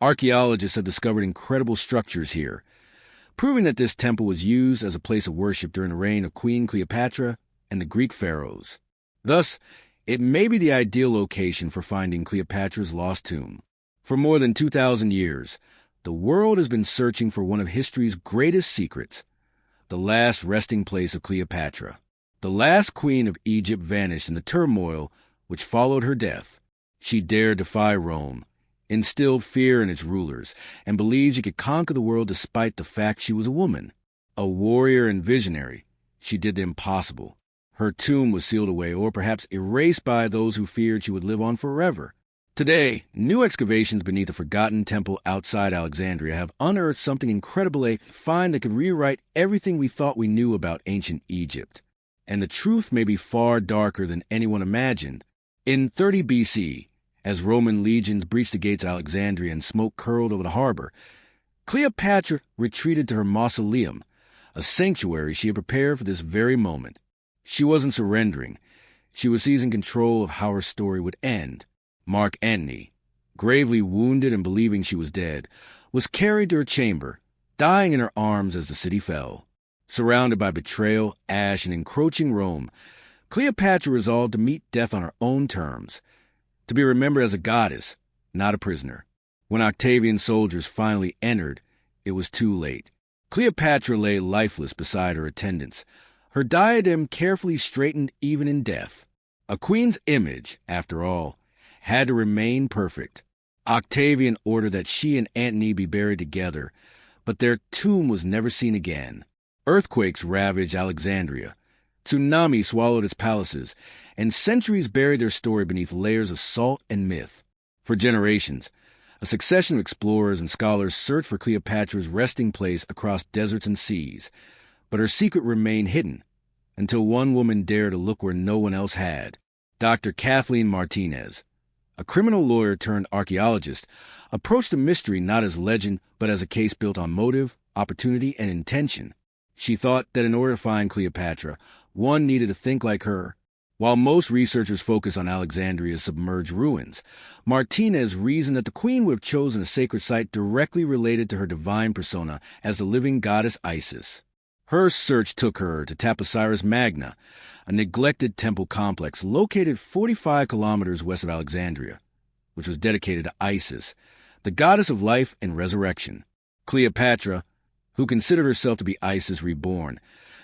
Archaeologists have discovered incredible structures here, proving that this temple was used as a place of worship during the reign of Queen Cleopatra and the Greek pharaohs. Thus, it may be the ideal location for finding Cleopatra's lost tomb. For more than 2,000 years, the world has been searching for one of history's greatest secrets, the last resting place of Cleopatra. The last queen of Egypt vanished in the turmoil which followed her death. She dared defy Rome, instilled fear in its rulers, and believed she could conquer the world despite the fact she was a woman. A warrior and visionary, she did the impossible. Her tomb was sealed away, or perhaps erased by those who feared she would live on forever. Today, new excavations beneath a forgotten temple outside Alexandria have unearthed something incredible, a find that could rewrite everything we thought we knew about ancient Egypt. And the truth may be far darker than anyone imagined. In 30 BC, as Roman legions breached the gates of Alexandria and smoke curled over the harbor, Cleopatra retreated to her mausoleum, a sanctuary she had prepared for this very moment. She wasn't surrendering. She was seizing control of how her story would end. Mark Antony, gravely wounded and believing she was dead, was carried to her chamber, dying in her arms as the city fell. Surrounded by betrayal, ash, and encroaching Rome, Cleopatra resolved to meet death on her own terms, to be remembered as a goddess, not a prisoner. When Octavian's soldiers finally entered, it was too late. Cleopatra lay lifeless beside her attendants, her diadem carefully straightened even in death. A queen's image, after all, had to remain perfect. Octavian ordered that she and Antony be buried together, but their tomb was never seen again. Earthquakes ravaged Alexandria. Tsunamis swallowed its palaces, and centuries buried their story beneath layers of salt and myth. For generations, a succession of explorers and scholars searched for Cleopatra's resting place across deserts and seas, but her secret remained hidden until one woman dared to look where no one else had. Dr. Kathleen Martinez, a criminal lawyer turned archaeologist, approached the mystery not as legend but as a case built on motive, opportunity, and intention. She thought that in order to find Cleopatra, one needed to think like her. While most researchers focus on Alexandria's submerged ruins, Martinez reasoned that the queen would have chosen a sacred site directly related to her divine persona as the living goddess Isis. Her search took her to Taposiris Magna, a neglected temple complex located 45 kilometers west of Alexandria, which was dedicated to Isis, the goddess of life and resurrection. Cleopatra, who considered herself to be Isis reborn,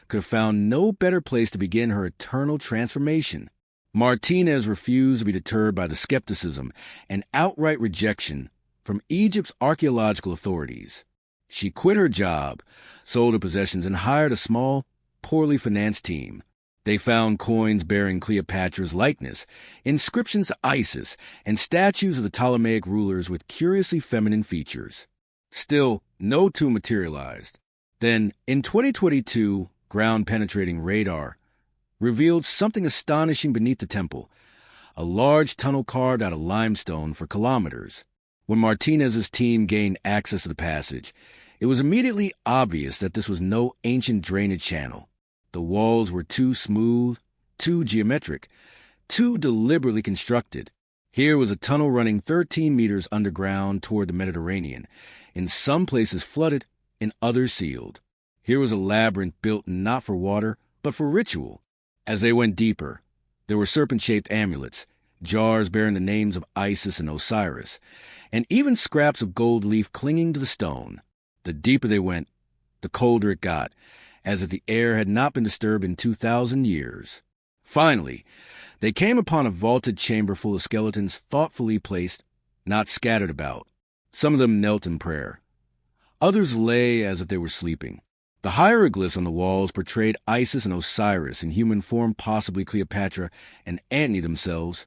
could have found no better place to begin her eternal transformation. Martinez refused to be deterred by the skepticism and outright rejection from Egypt's archaeological authorities. She quit her job, sold her possessions, and hired a small, poorly financed team. They found coins bearing Cleopatra's likeness, inscriptions to Isis, and statues of the Ptolemaic rulers with curiously feminine features. Still, no tomb materialized. Then, in 2022, ground-penetrating radar revealed something astonishing beneath the temple, a large tunnel carved out of limestone for kilometers. When Martinez's team gained access to the passage, it was immediately obvious that this was no ancient drainage channel. The walls were too smooth, too geometric, too deliberately constructed. Here was a tunnel running 13 meters underground toward the Mediterranean, in some places flooded, in others sealed. Here was a labyrinth built not for water, but for ritual. As they went deeper, there were serpent-shaped amulets, jars bearing the names of Isis and Osiris, and even scraps of gold leaf clinging to the stone. The deeper they went, the colder it got, as if the air had not been disturbed in 2,000 years. Finally, they came upon a vaulted chamber full of skeletons thoughtfully placed, not scattered about. Some of them knelt in prayer. Others lay as if they were sleeping. The hieroglyphs on the walls portrayed Isis and Osiris in human form, possibly Cleopatra and Antony themselves,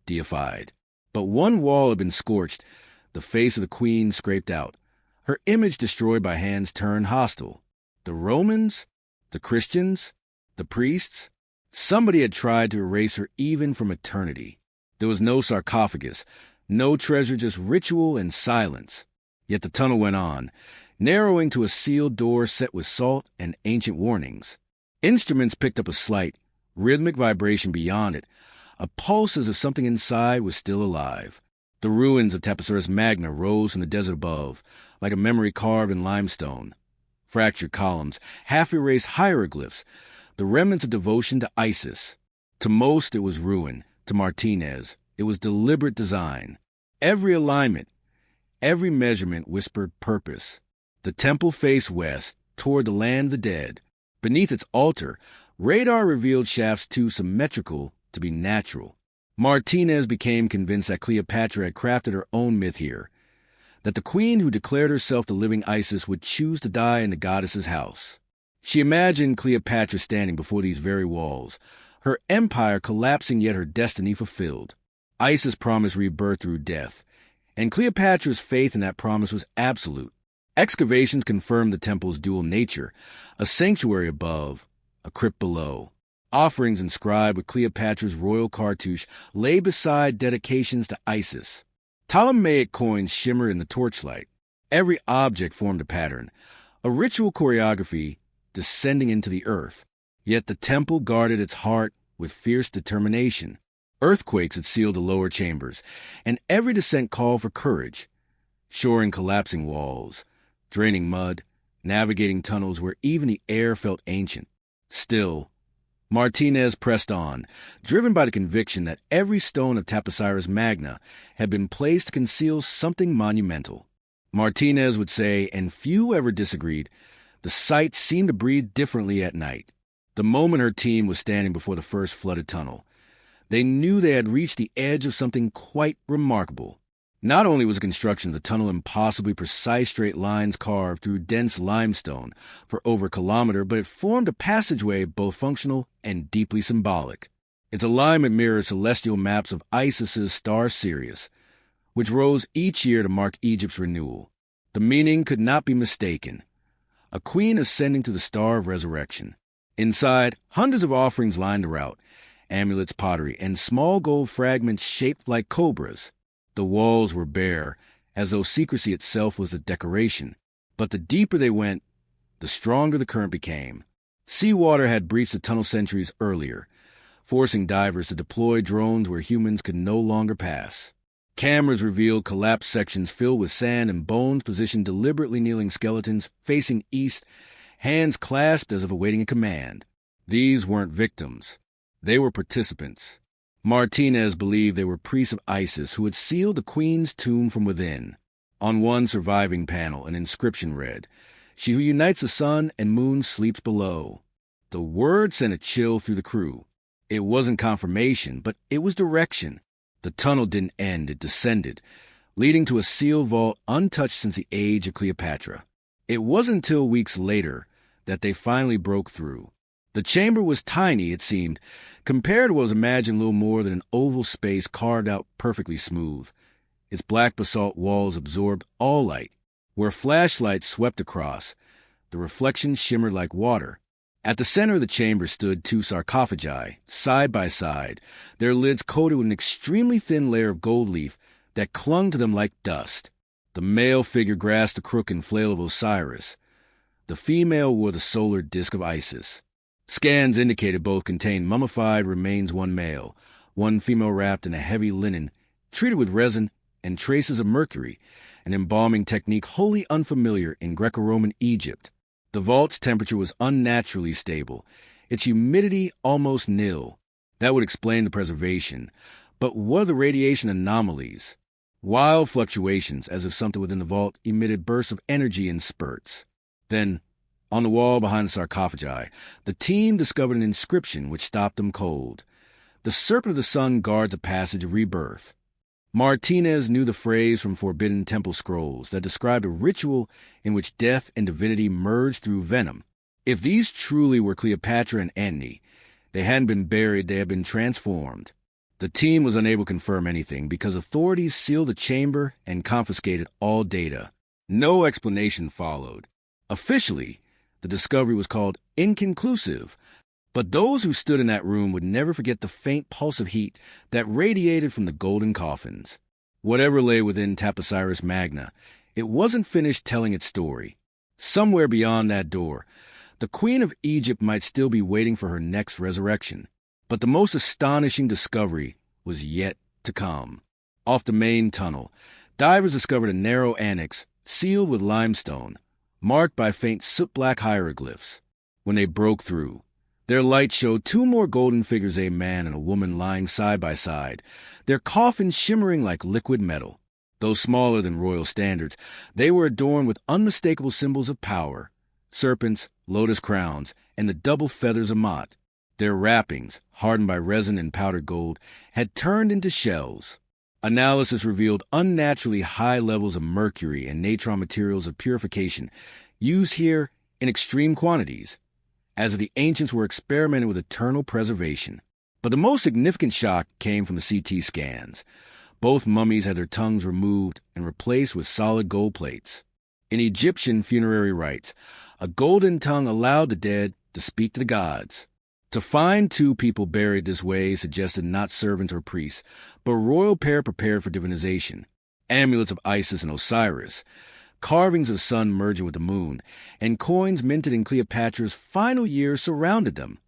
deified. But one wall had been scorched, the face of the queen scraped out, her image destroyed by hands turned hostile. The Romans? The Christians? The priests? Somebody had tried to erase her even from eternity. There was no sarcophagus, no treasure, just ritual and silence. Yet the tunnel went on, narrowing to a sealed door set with salt and ancient warnings. Instruments picked up a slight, rhythmic vibration beyond it, a pulse as if something inside was still alive. The ruins of Taposiris Magna rose from the desert above, like a memory carved in limestone. Fractured columns, half-erased hieroglyphs, the remnants of devotion to Isis. To most, it was ruin. To Martinez, it was deliberate design. Every alignment, every measurement whispered purpose. The temple faced west, toward the land of the dead. Beneath its altar, radar revealed shafts too symmetrical to be natural. Martinez became convinced that Cleopatra had crafted her own myth here, that the queen who declared herself the living Isis would choose to die in the goddess's house. She imagined Cleopatra standing before these very walls, her empire collapsing yet her destiny fulfilled. Isis promised rebirth through death, and Cleopatra's faith in that promise was absolute. Excavations confirmed the temple's dual nature, a sanctuary above, a crypt below. Offerings inscribed with Cleopatra's royal cartouche lay beside dedications to Isis. Ptolemaic coins shimmered in the torchlight. Every object formed a pattern, a ritual choreography descending into the earth. Yet the temple guarded its heart with fierce determination. Earthquakes had sealed the lower chambers, and every descent called for courage. Shoring collapsing walls, draining mud, navigating tunnels where even the air felt ancient. Still, Martinez pressed on, driven by the conviction that every stone of Taposiris Magna had been placed to conceal something monumental. Martinez would say, and few ever disagreed, the site seemed to breathe differently at night. The moment her team was standing before the first flooded tunnel, they knew they had reached the edge of something quite remarkable. Not only was the construction of the tunnel impossibly precise straight lines carved through dense limestone for over a kilometer, but it formed a passageway both functional and deeply symbolic. Its alignment mirrored celestial maps of Isis's star Sirius, which rose each year to mark Egypt's renewal. The meaning could not be mistaken. A queen ascending to the star of resurrection. Inside, hundreds of offerings lined the route, amulets, pottery, and small gold fragments shaped like cobras. The walls were bare, as though secrecy itself was a decoration. But the deeper they went, the stronger the current became. Seawater had breached the tunnel centuries earlier, forcing divers to deploy drones where humans could no longer pass. Cameras revealed collapsed sections filled with sand and bones positioned deliberately kneeling skeletons facing east, hands clasped as if awaiting a command. These weren't victims. They were participants. Martinez believed they were priests of Isis who had sealed the queen's tomb from within. On one surviving panel, an inscription read, "She who unites the sun and moon sleeps below." The word sent a chill through the crew. It wasn't confirmation, but it was direction. The tunnel didn't end, it descended, leading to a sealed vault untouched since the age of Cleopatra. It wasn't until weeks later that they finally broke through. The chamber was tiny, it seemed, compared to what was imagined little more than an oval space carved out perfectly smooth. Its black basalt walls absorbed all light. Where flashlights swept across, the reflections shimmered like water. At the center of the chamber stood two sarcophagi, side by side, their lids coated with an extremely thin layer of gold leaf that clung to them like dust. The male figure grasped the crook and flail of Osiris. The female wore the solar disk of Isis. Scans indicated both contained mummified remains, one male, one female wrapped in a heavy linen, treated with resin and traces of mercury, an embalming technique wholly unfamiliar in Greco-Roman Egypt. The vault's temperature was unnaturally stable, its humidity almost nil. That would explain the preservation. But what are the radiation anomalies? Wild fluctuations, as if something within the vault emitted bursts of energy in spurts. Then, on the wall behind the sarcophagi, the team discovered an inscription which stopped them cold. The Serpent of the Sun guards a passage of rebirth. Martinez knew the phrase from forbidden temple scrolls that described a ritual in which death and divinity merged through venom. If these truly were Cleopatra and Antony, they hadn't been buried, they had been transformed. The team was unable to confirm anything because authorities sealed the chamber and confiscated all data. No explanation followed. Officially, the discovery was called inconclusive, but those who stood in that room would never forget the faint pulse of heat that radiated from the golden coffins. Whatever lay within Taposiris Magna, it wasn't finished telling its story. Somewhere beyond that door, the Queen of Egypt might still be waiting for her next resurrection. But the most astonishing discovery was yet to come. Off the main tunnel, divers discovered a narrow annex sealed with limestone, marked by faint soot-black hieroglyphs. When they broke through, their light showed two more golden figures, a man and a woman lying side by side, their coffins shimmering like liquid metal. Though smaller than royal standards, they were adorned with unmistakable symbols of power: serpents, lotus crowns, and the double feathers of Mot. Their wrappings, hardened by resin and powdered gold, had turned into shells. Analysis revealed unnaturally high levels of mercury and natron materials of purification, used here in extreme quantities, as if the ancients were experimenting with eternal preservation. But the most significant shock came from the CT scans. Both mummies had their tongues removed and replaced with solid gold plates. In Egyptian funerary rites, a golden tongue allowed the dead to speak to the gods. To find two people buried this way suggested not servants or priests, but a royal pair prepared for divinization. Amulets of Isis and Osiris, carvings of the sun merging with the moon, and coins minted in Cleopatra's final years surrounded them,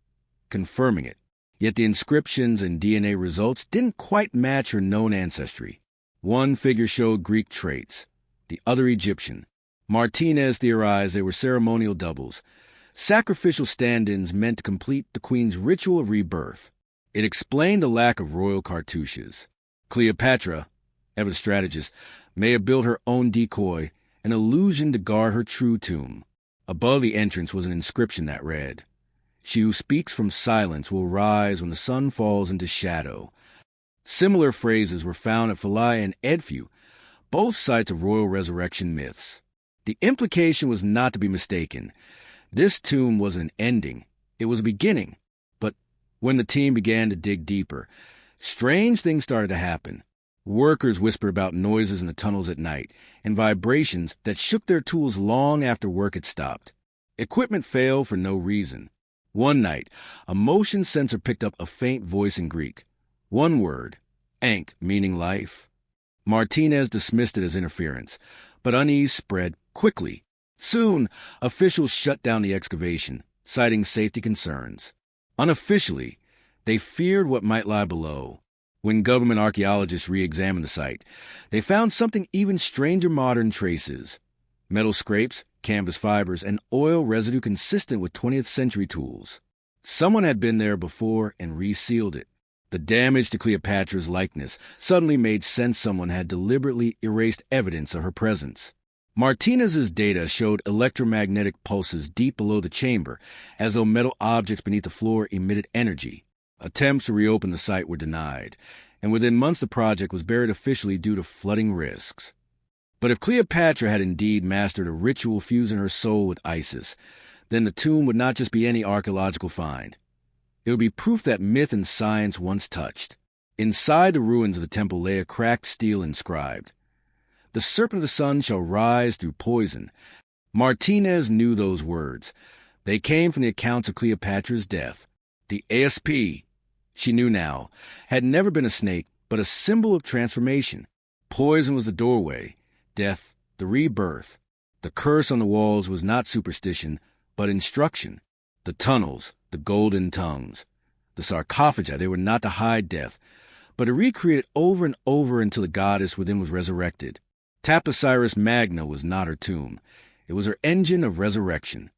confirming it. Yet the inscriptions and DNA results didn't quite match her known ancestry. One figure showed Greek traits, the other Egyptian. Martinez theorized they were ceremonial doubles, sacrificial stand-ins meant to complete the queen's ritual of rebirth. It explained the lack of royal cartouches. Cleopatra, ever the strategist, may have built her own decoy, an illusion to guard her true tomb. Above the entrance was an inscription that read, "She who speaks from silence will rise when the sun falls into shadow." Similar phrases were found at Philae and Edfu, both sites of royal resurrection myths. The implication was not to be mistaken. This tomb wasn't an ending, it was a beginning. But when the team began to dig deeper, strange things started to happen. Workers whispered about noises in the tunnels at night and vibrations that shook their tools long after work had stopped. Equipment failed for no reason. One night, a motion sensor picked up a faint voice in Greek. One word, "Ankh," meaning life. Martinez dismissed it as interference, but unease spread quickly. Soon, officials shut down the excavation, citing safety concerns. Unofficially, they feared what might lie below. When government archaeologists re-examined the site, they found something even stranger: modern traces. Metal scrapes, canvas fibers, and oil residue consistent with 20th century tools. Someone had been there before and resealed it. The damage to Cleopatra's likeness suddenly made sense. Someone had deliberately erased evidence of her presence. Martinez's data showed electromagnetic pulses deep below the chamber, as though metal objects beneath the floor emitted energy. Attempts to reopen the site were denied, and within months the project was buried officially due to flooding risks. But if Cleopatra had indeed mastered a ritual fusing her soul with Isis, then the tomb would not just be any archaeological find. It would be proof that myth and science once touched. Inside the ruins of the temple lay a cracked stele inscribed, "The serpent of the sun shall rise through poison." Martinez knew those words. They came from the accounts of Cleopatra's death. The ASP, she knew now, had never been a snake, but a symbol of transformation. Poison was the doorway, death the rebirth. The curse on the walls was not superstition, but instruction. The tunnels, the golden tongues. The sarcophagi, they were not to hide death, but to recreate it over and over until the goddess within was resurrected. Taposiris Magna was not her tomb. It was her engine of resurrection.